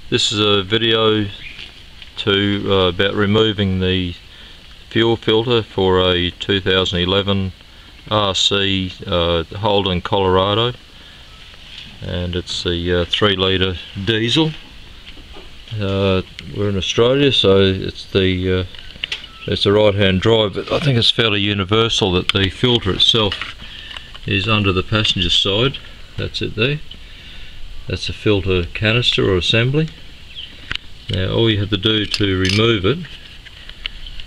This is a video about removing the fuel filter for a 2011 RC Holden Colorado, and it's the 3 litre diesel. We're in Australia, so it's the right hand drive, but I think it's fairly universal that the filter itself is under the passenger side. That's it there. That's a filter canister or assembly. Now all you have to do to remove it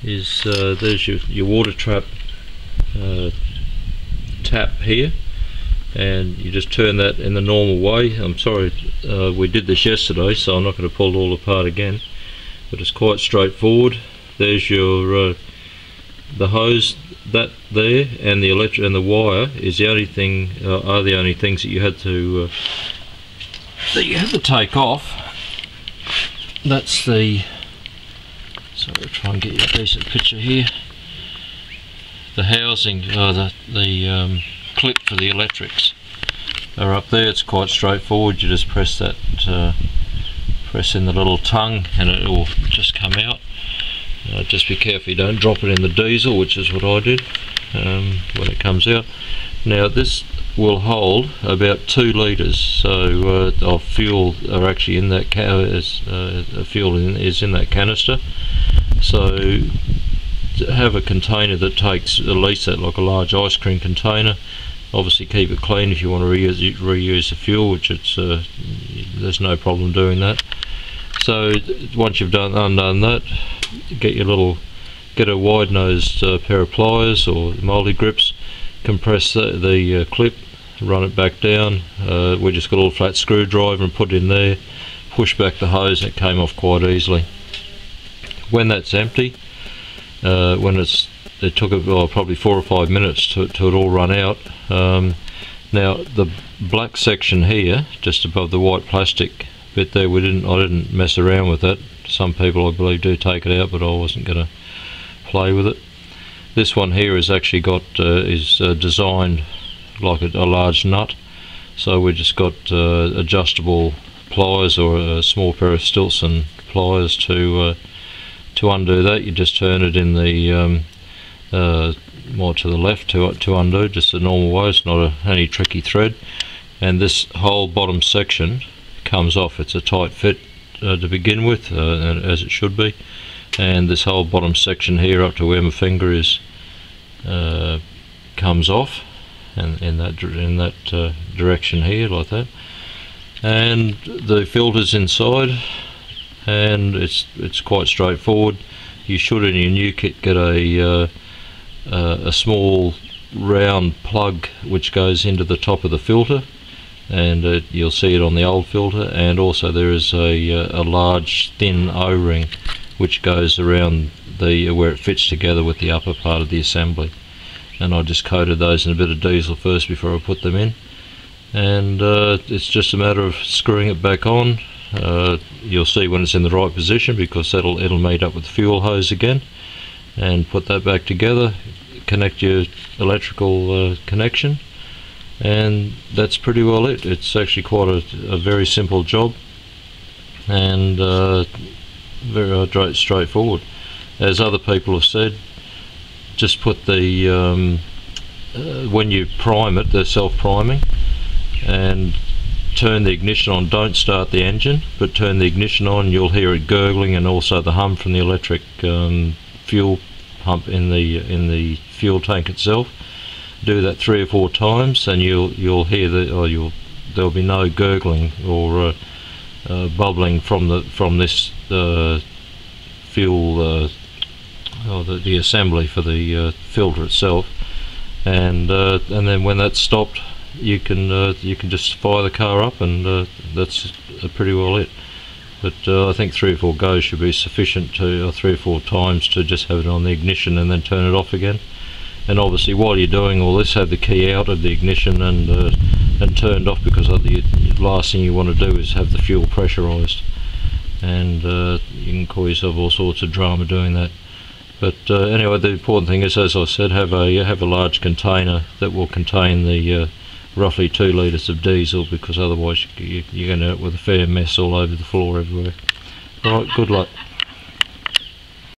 is there's your water trap tap here, and you just turn that in the normal way. I'm sorry, we did this yesterday, so I'm not going to pull it all apart again, but it's quite straightforward. There's your the hose, that there, and the electric and the wire is the only thing are the only things that you had to take off. That's the, so I'll try and get you a decent picture here. The housing, the clip for the electrics are up there. It's quite straightforward. You just press that, press in the little tongue, and it will just come out. Just be careful you don't drop it in the diesel, which is what I did when it comes out. Now this will hold about 2 litres of fuel are actually in that fuel is in that canister. So to have a container that takes at least that, like a large ice cream container. Obviously keep it clean if you want to reuse the fuel, which it's there's no problem doing that. So once you've undone that, get a wide-nosed pair of pliers or multi-grips, compress the clip, run it back down. We just got a little flat screwdriver and put it in there, push back the hose, and it came off quite easily. When that's empty, it took probably 4 or 5 minutes to it all run out. Now the black section here, just above the white plastic bit there, I didn't mess around with that. Some people, I believe, do take it out, but I wasn't going to play with it. This one here is actually got designed like a large nut, so we just got adjustable pliers or a small pair of Stilson pliers to undo that. You just turn it in the more to the left to undo, just the normal way. It's not any tricky thread, and this whole bottom section comes off. It's a tight fit to begin with, as it should be, and this whole bottom section here up to where my finger is comes off, and in that direction here, like that. And the filter's inside, and it's quite straightforward. You should, in your new kit, get a small round plug which goes into the top of the filter, and you'll see it on the old filter. And also there is a large thin O-ring which goes around where it fits together with the upper part of the assembly, and I just coated those in a bit of diesel first before I put them in, and it's just a matter of screwing it back on. You'll see when it's in the right position, because it'll meet up with the fuel hose again, and put that back together, connect your electrical connection, and that's pretty well it. It's actually quite a very simple job, and very straightforward. As other people have said, just put the when you prime it, the self-priming, and turn the ignition on. Don't start the engine, but turn the ignition on. You'll hear it gurgling, and also the hum from the electric fuel pump in the fuel tank itself. Do that 3 or 4 times, and you'll hear there'll be no gurgling or bubbling from this fuel or the assembly for the filter itself. And then when that's stopped, you can just fire the car up, and that's pretty well it. But I think 3 or 4 goes should be sufficient, or 3 or 4 times, to just have it on the ignition and then turn it off again. And obviously while you're doing all this, have the key out of the ignition and turned off, because the last thing you want to do is have the fuel pressurised, and you can cause yourself all sorts of drama doing that. But anyway, the important thing is, as I said, have a large container that will contain the roughly 2 litres of diesel, because otherwise you're going to end up with a fair mess all over the floor everywhere. Alright, good luck.